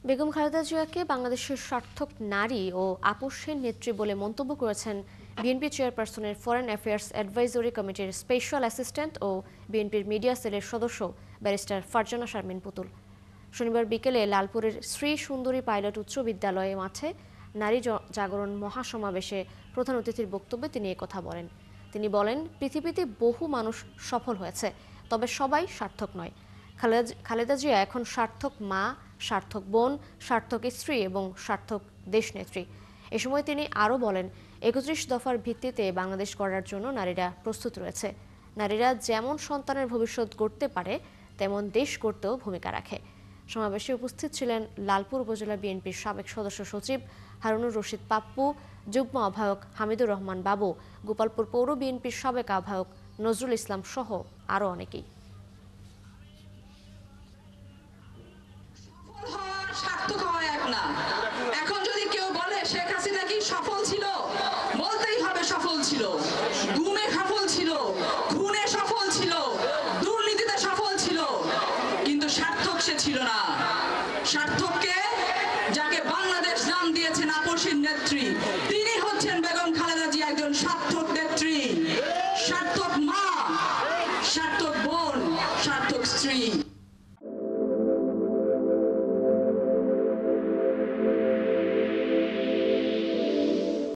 বেগম খালেদা জিয়াকে বাংলাদেশের সার্থক নারী ও আপসহীন নেত্রী বলে মন্তব্য করেছেন বিএনপি চেয়ারপারসনের ফরেন অ্যাফেয়ার্স অ্যাডভাইজরি কমিটির স্পেশাল অ্যাসিস্ট্যান্ট ও বিএনপির মিডিয়া সেলের সদস্য ব্যারিস্টার ফারজানা শারমিন পুতুল। শনিবার বিকেলে লালপুরের শ্রী সুন্দরী পাইলট উচ্চ বিদ্যালয়ে মাঠে নারী জাগরণ মহাসমাবেশে প্রধান অতিথির বক্তব্যে তিনি একথা বলেন। তিনি বলেন, পৃথিবীতে বহু মানুষ সফল হয়েছে, তবে সবাই সার্থক নয়। খালেদা জিয়া এখন সার্থক মা, সার্থক বোন, সার্থক স্ত্রী এবং সার্থক দেশনেত্রী। এ সময় তিনি আরও বলেন, ৩১ দফার ভিত্তিতে বাংলাদেশ গড়ার জন্য নারীরা প্রস্তুত রয়েছে। নারীরা যেমন সন্তানের ভবিষ্যৎ গড়তে পারে, তেমন দেশ গড়তেও ভূমিকা রাখে। সমাবেশে উপস্থিত ছিলেন লালপুর উপজেলা বিএনপির সাবেক সদস্য সচিব হারুনুর রশিদ পাপ্পু, যুগ্ম আহ্বায়ক হামিদুর রহমান বাবু, গোপালপুর পৌর বিএনপির সাবেক আহ্বায়ক নজরুল ইসলাম সহ আরও অনেকেই। এখন যদি কেউ বলে শেখ হাসিনা কি সফল ছিল, বলতেই হবে সফল ছিল। গুমে সফল ছিল, খুনে সফল ছিল, দুর্নীতিতে সফল ছিল, কিন্তু সার্থক সে ছিল না। সার্থককে, যাকে বাংলাদেশ নাম দিয়েছেন আপসহীন নেত্রী, তিনি হচ্ছেন বেগম খালেদা জিয়া, একজন সার্থক নেত্রী, সার্থক মা, সার্থক বোন, সার্থক স্ত্রী।